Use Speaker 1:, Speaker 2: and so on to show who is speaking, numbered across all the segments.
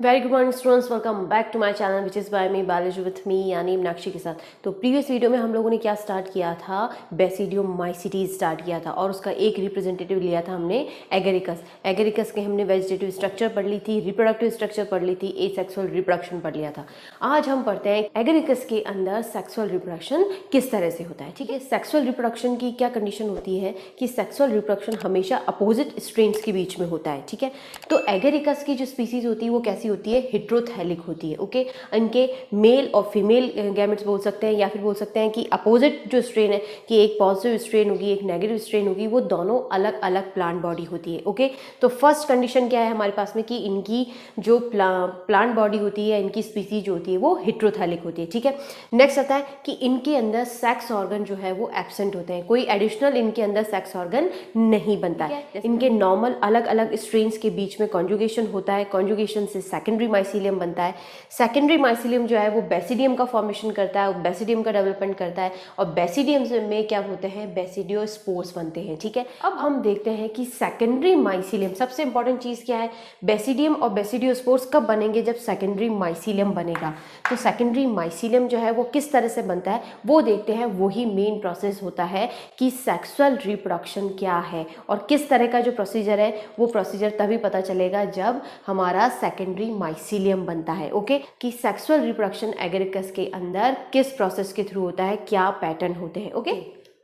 Speaker 1: Very good morning students, welcome back to my channel which is by me biology with me यानी मीनाक्षी के साथ। तो previous video में हम लोगों ने क्या स्टार्ट किया था, बेसिडियोमाइसीटीज स्टार्ट किया था और उसका एक रिप्रेजेंटेटिव लिया था हमने एगेरिकस। एगेरिकस के हमने वेजिटेटिव स्ट्रक्चर पढ़ ली थी, रिप्रोडक्टिव स्ट्रक्चर पढ़ ली थी, एसेक्सुअल रिप्रोडक्शन पढ़ लिया था। आज हम पढ़ते हैं एगेरिकस के अंदर सेक्सुअल रिप्रोडक्शन किस तरह से होता है। ठीक है, सेक्सुअल रिप्रोडक्शन की क्या कंडीशन होती है कि सेक्सुअल रिप्रोडक्शन हमेशा अपोजिट स्ट्रेन्स के बीच में होता है। ठीक है, तो एगेरिकस की जो स्पीसीज होती है वो कैसी होती है, हेट्रोथैलिक होती है। ओके, इनके मेल और फीमेल गैमेट्स बोल सकते हैं या फिर बोल सकते हैं कि अपोजिट जो स्ट्रेन है कि एक पॉजिटिव स्ट्रेन होगी एक नेगेटिव स्ट्रेन होगी, वो दोनों अलग अलग प्लांट बॉडी होती है। ओके, तो फर्स्ट कंडीशन क्या है हमारे पास में कि इनकी जो प्लांट बॉडी होती है, इनकी स्पीसीज जो होती है वो हेट्रोथैलिक होती है। ठीक है, नेक्स्ट आता है कि इनके अंदर सेक्स ऑर्गन जो है वो एब्सेंट होते हैं, कोई एडिशनल इनके अंदर सेक्स ऑर्गन नहीं बनता है। इनके नॉर्मल अलग अलग स्ट्रेन्स के बीच में कॉन्जुगेशन होता है, कॉन्जुगेशन से सेकेंडरी माइसीलियम बनता है। सेकेंडरी माइसीलियम जो है वो बेसिडियम का फॉर्मेशन करता है, बेसिडियम का डेवलपमेंट करता है और बेसिडियम में क्या होते हैं, बेसिडियोस्पोर्स बनते हैं। ठीक है, अब हम देखते हैं कि सेकेंडरी माइसीलियम, सबसे इंपॉर्टेंट चीज क्या है, बेसिडियम और बेसिडियोस्पोर्स कब बनेंगे, जब सेकेंडरी माइसीलियम बनेगा। तो सेकेंडरी माइसीलियम जो है वो किस तरह से बनता है वो देखते हैं। वही मेन प्रोसेस होता है कि सेक्सुअल रिप्रोडक्शन क्या है और किस तरह का जो प्रोसीजर है वो प्रोसीजर तभी पता चलेगा जब हमारा सेकेंडरी माइसीलियम बनता है। ओके, कि सेक्सुअल रिप्रोडक्शन एगेरिकस के अंदर किस प्रोसेस के थ्रू होता है, क्या पैटर्न होते हैं। ओके,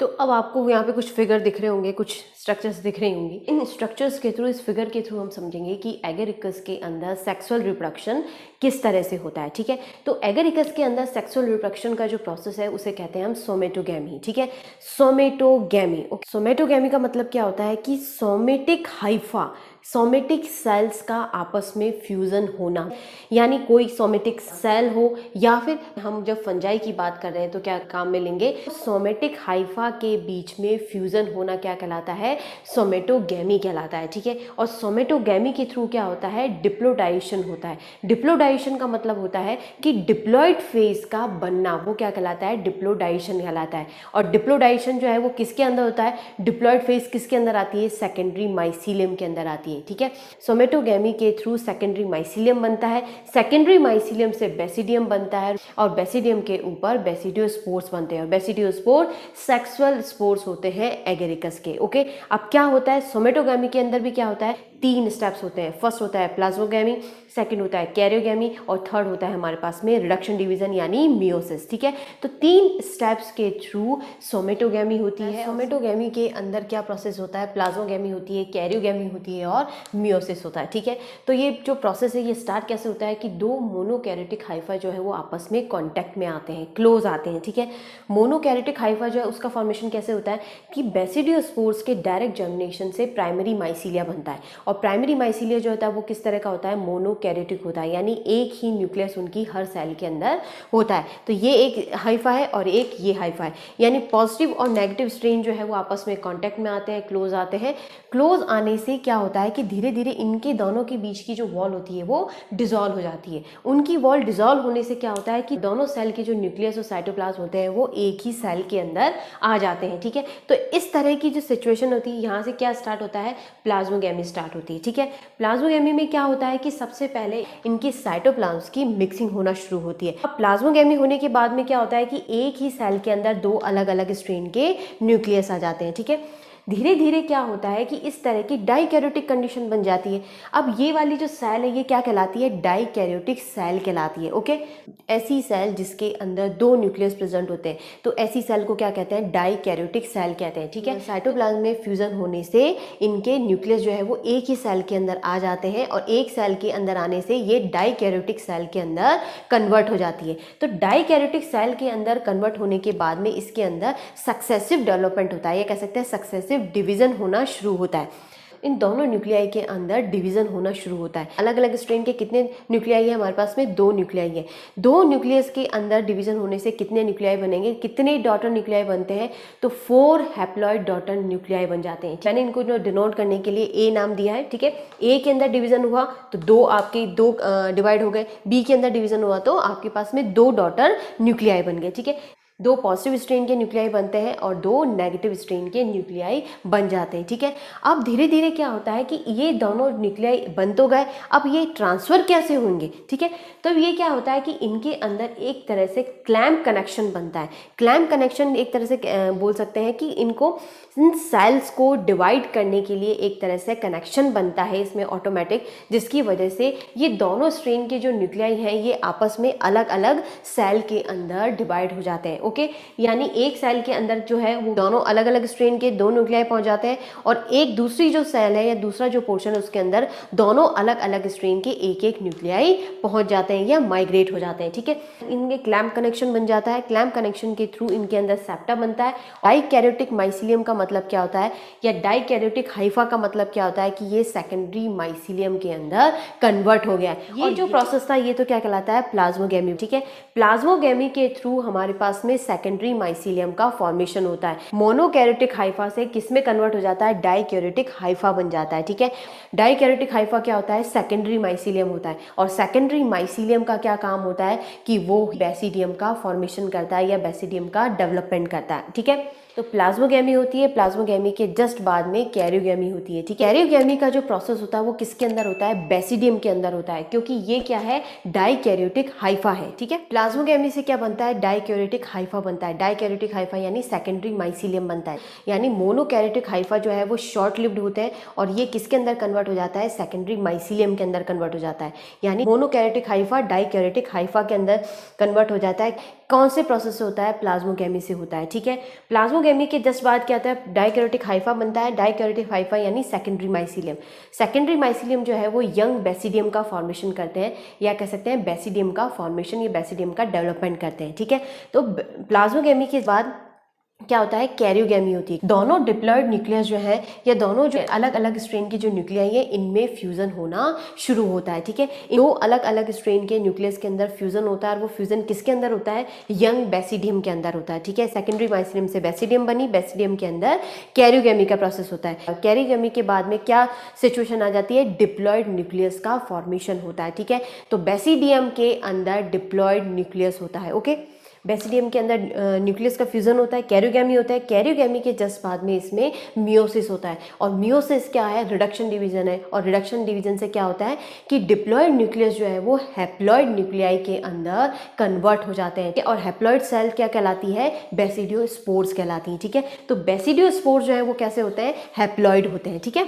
Speaker 1: तो अब आपको यहाँ पे कुछ फिगर दिख रहे होंगे, कुछ स्ट्रक्चर्स दिख रही होंगी। इन स्ट्रक्चर्स के थ्रू, इस फिगर के थ्रू हम समझेंगे कि एगेरिकस के अंदर सेक्सुअल रिप्रोडक्शन किस तरह से होता है। ठीक है, तो एगेरिकस के अंदर सेक्सुअल रिप्रोडक्शन का जो प्रोसेस है उसे कहते हैं हम सोमेटोगैमी। ठीक है, सोमेटोगैमी। सोमेटोगैमी का मतलब क्या होता है कि सोमेटिक हाइफा, सोमेटिक सेल्स का आपस में फ्यूजन होना, यानी कोई सोमेटिक सेल हो या फिर हम जब फंजाई की बात कर रहे हैं तो क्या काम में लेंगे, सोमेटिक हाइफा के बीच में फ्यूजन होना क्या कहलाता है, सोमेटोगैमी कहलाता है। ठीक है, और सोमेटोगैमी के थ्रू क्या होता है, डिप्लोडाइजेशन होता है। डिप्लोडाइजेशन का मतलब होता है कि डिप्लॉइड फेज का बनना, वो क्या कहलाता है, डिप्लोडाइजेशन कहलाता है। और डिप्लोडाइजेशन जो है वो किसके अंदर होता है, डिप्लॉइड फेज किसके अंदर आती है, सेकेंडरी माइसीलियम के अंदर आती है। ठीक है, सोमेटोगैमी के थ्रू सेकेंडरी माइसीलियम बनता है, सेकेंडरी माइसीलियम से बेसिडियम बनता है और बेसिडियम के ऊपर बेसिडियोस्पोर्स बनते हैं और बेसिडियोस्पोर सेक्सुअल स्पोर्स होते हैं एगेरिकस के। ओके, अब क्या होता है, सोमेटोगैमी के अंदर भी क्या होता है, तीन स्टेप्स होते हैं। फर्स्ट होता है प्लाज्मोगैमी, सेकंड होता है कैरियोगैमी और थर्ड होता है हमारे पास में रिडक्शन डिवीजन यानी मियोसिस। ठीक है, तो तीन स्टेप्स के थ्रू सोमेटोगैमी होती है। सोमेटोगैमी के अंदर क्या प्रोसेस होता है, प्लाज्मोगैमी होती है, कैरियोगैमी होती है और मियोसिस होता है। ठीक है, तो ये जो प्रोसेस है ये स्टार्ट कैसे होता है कि दो मोनोकैरियोटिक हाइफा जो है वो आपस में कांटेक्ट में आते हैं, क्लोज आते हैं। ठीक है, मोनोकैरियोटिक हाइफा जो है उसका फॉर्मेशन कैसे होता है कि बेसिडियोस्पोर्स के डायरेक्ट जर्मिनेशन से प्राइमरी माइसीलिया बनता है और प्राइमरी माइसीलिया जो होता है वो किस तरह का होता है, मोनोकैरियोटिक होता है, यानी एक ही न्यूक्लियस उनकी हर सेल के अंदर होता है। तो ये एक हाइफा है और एक ये हाइफा है, यानी पॉजिटिव और नेगेटिव स्ट्रेन जो है वो आपस में कांटेक्ट में आते हैं, क्लोज आते हैं। क्लोज आने से क्या होता है कि धीरे धीरे इनके दोनों के बीच की जो वॉल होती है वो डिसॉल्व हो जाती है। उनकी वॉल डिसॉल्व होने से क्या होता है कि दोनों सेल के जो न्यूक्लियस और साइटोप्लाज्म होते हैं वो एक ही सेल के अंदर आ जाते हैं। ठीक है, तो इस तरह की जो सिचुएशन होती है यहाँ से क्या स्टार्ट होता है, प्लाज्मोगैमी स्टार्ट होती है। ठीक है, प्लाज्मोगैमी में क्या होता है कि सबसे पहले इनकी साइटोप्लाज्म की मिक्सिंग होना शुरू होती है। अब प्लाज्मोगैमी होने के बाद में क्या होता है कि एक ही सेल के अंदर दो अलग अलग स्ट्रेन के न्यूक्लियस आ जाते हैं। ठीक है, धीरे धीरे क्या होता है कि इस तरह की डाइकैरियोटिक कंडीशन बन जाती है। अब ये वाली जो सेल है ये क्या कहलाती है, डाइकैरियोटिक सेल कहलाती है। ओके, ऐसी सेल जिसके अंदर दो न्यूक्लियस प्रेजेंट होते हैं तो ऐसी सेल को क्या कहते हैं, डाइकैरियोटिक सेल कहते हैं। ठीक है, साइटोप्लाज्म में फ्यूजन होने से इनके न्यूक्लियस जो है वो एक ही सेल के अंदर आ जाते हैं और एक सेल के अंदर आने से ये डाइकैरियोटिक सेल के अंदर कन्वर्ट हो जाती है। तो डाइकैरियोटिक सेल के अंदर कन्वर्ट होने के बाद में इसके अंदर सक्सेसिव डेवलपमेंट होता है, ये कह सकते हैं सक्सेसिव डिवीजन होना शुरू होता है। इन दोनों न्यूक्लियाई के अंदर डिवीजन होना शुरू होता है। अलग अलग स्ट्रेन के कितने न्यूक्लियाई है हमारे पास में, दो न्यूक्लियाई है। दो न्यूक्लियस के अंदर डिवीजन होने से कितने न्यूक्लियाई बनेंगे, कितने डॉटर न्यूक्लियाई बनते हैं, तो 4 हैप्लॉइड डॉटर न्यूक्लियाई बन जाते हैं। मैंने इनको जो डिनोट करने के लिए ए नाम दिया है। ठीक है, ए के अंदर डिवीजन हुआ तो दो आपके दो डिवाइड हो गए, बी के अंदर डिवीजन हुआ तो आपके पास में दो डॉटर न्यूक्लियाई बन गए। ठीक है, दो पॉजिटिव स्ट्रेन के न्यूक्लियाई बनते हैं और दो नेगेटिव स्ट्रेन के न्यूक्लियाई बन जाते हैं, ठीक है। अब धीरे धीरे क्या होता है कि ये दोनों न्यूक्लियाई बन तो गए, अब ये ट्रांसफ़र कैसे होंगे, ठीक है। तो ये क्या होता है कि इनके अंदर एक तरह से क्लैम्प कनेक्शन बनता है। क्लैम्प कनेक्शन एक तरह से बोल सकते हैं कि इनको इन सेल्स को डिवाइड करने के लिए एक तरह से कनेक्शन बनता है इसमें ऑटोमेटिक, जिसकी वजह से ये दोनों स्ट्रेन के जो न्यूक्लियाई हैं ये आपस में अलग अलग सेल के अंदर डिवाइड हो जाते हैं, ओके। यानी एक सेल के अंदर जो है वो दोनों अलग अलग स्ट्रेन के दो न्यूक्लियाई पहुंच जाते हैं और एक दूसरी जो सेल है या दूसरा जो पोर्शन है उसके अंदर दोनों अलग अलग स्ट्रेन के एक एक न्यूक्लियाई पहुंच जाते हैं या माइग्रेट हो जाते हैं, ठीक है। इनके क्लैम्प कनेक्शन बन जाता है। क्लैम्प कनेक्शन के थ्रू इनके अंदर सेप्टा बनता है। डाइकैरियोटिक माइसीलियम का मतलब क्या होता है या डाइकैरियोटिक हाइफा का मतलब क्या होता है कि ये सेकेंडरी माइसीलियम के अंदर कन्वर्ट हो गया है। ये जो प्रोसेस था ये तो क्या कहलाता है, प्लाज्मोगेमी, ठीक है। प्लाज्मोगेमी के थ्रू हमारे पास में सेकेंडरी माइसीलियम का फॉर्मेशन होता है। मोनोकैरियोटिक हाइफा से किस में कन्वर्ट हो जाता है, डाइकैरियोटिक हाइफा बन जाता है, ठीक है। डाइकैरियोटिक हाइफा क्या होता है, सेकेंडरी माइसीलियम होता है और सेकेंडरी माइसीलियम का क्या काम होता है कि वो बेसिडियम का फॉर्मेशन करता है या बेसिडियम का डेवलपमेंट करता है, ठीक है। तो प्लाज्मोगेमी होती है, प्लाज्मोगेमी के जस्ट बाद में कैरियोगेमी होती है, ठीक है। कैरियोगेमी का जो प्रोसेस होता है वो किसके अंदर होता है, बेसिडियम के अंदर होता है, क्योंकि ये क्या है, डाइकैरियोटिक हाइफा है, ठीक है। प्लाज्मोगेमी से क्या बनता है, डाइकैरियोटिक हाइफा बनता है। डाइकैरियोटिक हाइफा यानी सेकेंडरी माइसीलियम बनता है। यानी मोनोकैरियोटिक हाइफा जो है वो शॉर्ट लिव्ड होते हैं और ये किसके अंदर कन्वर्ट हो जाता है, सेकेंडरी माइसीलियम के अंदर कन्वर्ट हो जाता है। यानी मोनोकैरियोटिक हाइफा डाइकैरियोटिक हाइफा के अंदर कन्वर्ट हो जाता है। कौन से प्रोसेस से होता है, प्लाज्मोगेमी से होता है, ठीक है। प्लाज्मोगेमी के जस्ट बाद क्या होता है, डाइकैरियोटिक हाइफा बनता है। डाइकैरियोटिक हाइफा यानी सेकेंडरी माइसीलियम। सेकेंडरी माइसीलियम जो है वो यंग बेसिडियम का फॉर्मेशन करते हैं या कह सकते हैं बेसिडियम का फॉर्मेशन या बेसिडियम का डेवलपमेंट करते हैं, ठीक है। तो प्लाज्मोगेमी के बाद क्या होता है, कैरियोगेमी होती है। दोनों डिप्लॉयड न्यूक्लियस जो है या दोनों जो अलग अलग स्ट्रेन की जो न्यूक्लियाई है इनमें फ्यूजन होना शुरू होता है, ठीक है। दो अलग अलग स्ट्रेन के न्यूक्लियस के अंदर फ्यूजन होता है और वो फ्यूजन किसके अंदर होता है, यंग बेसिडियम के अंदर होता है, ठीक है। सेकेंडरी माइसीलियम से बेसिडियम बनी, बेसिडियम के अंदर कैरियोगेमी का प्रोसेस होता है। कैरियोगेमी के बाद में क्या सिचुएशन आ जाती है, डिप्लॉयड न्यूक्लियस का फॉर्मेशन होता है, ठीक है। तो बेसिडियम के अंदर डिप्लॉयड न्यूक्लियस होता है, ओके। बेसिडियम के अंदर न्यूक्लियस का फ्यूजन होता है, कैरियोगेमी होता है। कैरियोगेमी के जस्ट बाद में इसमें मियोसिस होता है और मियोसिस क्या है, रिडक्शन डिवीजन है। और रिडक्शन डिवीजन से क्या होता है कि डिप्लॉयड न्यूक्लियस जो है वो हैप्लॉयड न्यूक्लियाई के अंदर कन्वर्ट हो जाते हैं और हैप्लॉयड सेल क्या कहलाती है, बेसिडियोस्पोर्स कहलाती है, ठीक है। तो बेसिडियोस्पोर्स जो है वो कैसे होते हैं, हैप्लॉयड होते हैं, ठीक है।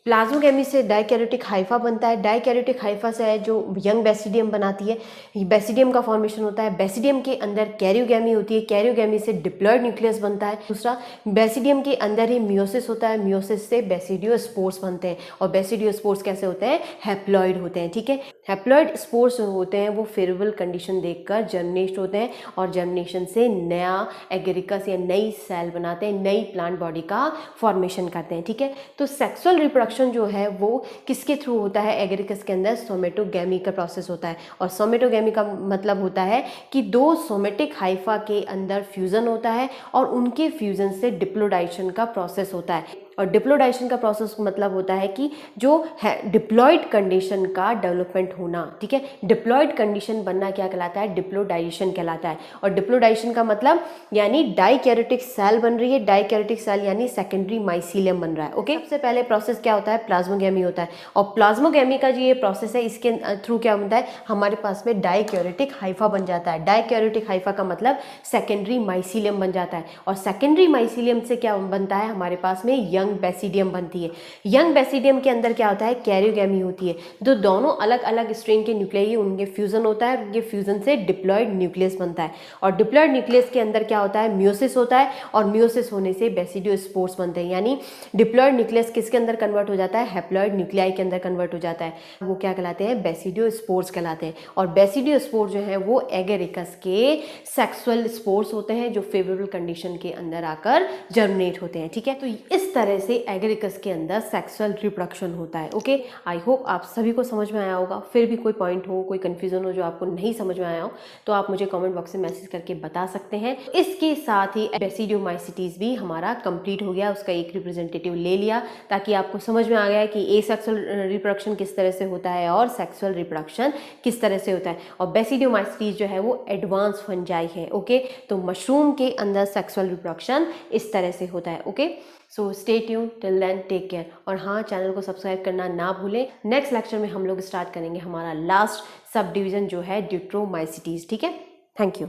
Speaker 1: प्लाज्मोगेमी से डाइकैरियोटिक हाइफा बनता है। डाइकैरियोटिक हाइफा से है जो यंग बेसिडियम बनाती है। बेसिडियम का फॉर्मेशन होता है। बेसिडियम के अंदर कैरियोगेमी होती है। कैरियोगेमी से डिप्लॉयड न्यूक्लियस बनता है। दूसरा, बेसिडियम के अंदर ही मियोसिस होता है। मियोसिस से बेसिडियोस्पोर्स बनते हैं और बेसिडियोस्पोर्स कैसे होते हैं, हैप्लॉयड होते हैं, ठीक है। हैप्लॉयड स्पोर्स जो होते हैं वो फेवरेबल कंडीशन देखकर जर्मिनेट होते हैं और जर्मिनेशन से नया एगेरिकस या नई सेल बनाते हैं, नई प्लांट बॉडी का फॉर्मेशन करते हैं, ठीक है। तो सेक्सुअल रिप्रोडक्शन जो है वो किसके थ्रू होता है, एगेरिकस के अंदर सोमेटोगेमी का प्रोसेस होता है। और सोमेटोगेमी का मतलब होता है कि दो सोमेटिक हाइफा के अंदर फ्यूजन होता है और उनके फ्यूजन से डिप्लोडाइजेशन का प्रोसेस होता है। और डिप्लोडाइजेशन का प्रोसेस मतलब होता है कि जो है डिप्लॉयड कंडीशन का डेवलपमेंट होना, ठीक है। डिप्लॉयड कंडीशन बनना क्या कहलाता है, डिप्लोडाइजेशन कहलाता है। और डिप्लोडाइजेशन का मतलब यानी डाइकैरियोटिक सेल बन रही है। डाइकैरियोटिक सेल यानी सेकेंडरी माइसीलियम बन रहा है, ओके। सबसे पहले प्रोसेस क्या होता है, प्लाज्मोगेमी होता है। और प्लाज्मोगेमी का जो ये प्रोसेस है इसके थ्रू क्या होता है, हमारे पास में डाइकैरियोटिक हाइफा बन जाता है। डाइकैरियोटिक हाइफा का मतलब सेकेंडरी माइसीलियम बन जाता है और सेकेंडरी माइसीलियम से क्या बनता है, हमारे पास में यंग बेसिडियम बनती है। यंग बेसिडियम के अंदर क्या होता है, कैरियोगेमी होती है। जो दोनों अलग अलग स्ट्रेन के न्यूक्लियाई उनके फ्यूजन होता है, उनके फ्यूजन से डिप्लॉयड न्यूक्लियस बनता है। और डिप्लॉयड न्यूक्लियस के अंदर क्या होता है, मियोसिस होता है और मियोसिस होने से बेसिडियोस्पोर्स बनते हैं। यानी डिप्लॉयड न्यूक्लियस किसके अंदर कन्वर्ट हो जाता है, हैप्लॉयड न्यूक्लियाई के अंदर कन्वर्ट हो जाता है। वो क्या कहलाते हैं, बेसिडियोस्पोर्स कहलाते हैं। और बेसिडियोस्पोर्स जो है वो एगेरिकस के सेक्सुअल स्पोर्स होते हैं जो फेवरेबल कंडीशन के अंदर आकर जर्मिनेट होते हैं, ठीक है। तो इस तरह तरह से एगरिकस के अंदर सेक्सुअल रिप्रोडक्शन होता है। ओके, आई होप आप सभी को समझ में आया होगा। फिर भी कोई पॉइंट हो, कोई कंफ्यूजन हो जो आपको नहीं समझ में आया हो, तो आप मुझे कमेंट बॉक्स में मैसेज करके बता सकते हैं। इसके साथ ही बेसिडियोमाइसिटीज भी हमारा कंप्लीट हो गया, उसका एक रिप्रेजेंटेटिव ले लिया, ताकि आपको समझ में आ गया कि एसेक्सुअल रिप्रोडक्शन किस तरह से होता है और सेक्सुअल रिप्रोडक्शन किस तरह से होता है। और बेसिडियोमाइसिटीज जो है वो एडवांस फंजाई है। ओके, तो मशरूम के अंदर सेक्सुअल रिप्रोडक्शन इस तरह से होता है। Okay, so stay tune, till then take care. और हाँ, चैनल को सब्सक्राइब करना ना भूलें। नेक्स्ट लेक्चर में हम लोग स्टार्ट करेंगे हमारा लास्ट सब डिवीजन जो है ड्यूट्रोमाइसिटीज। ठीक है, थैंक यू।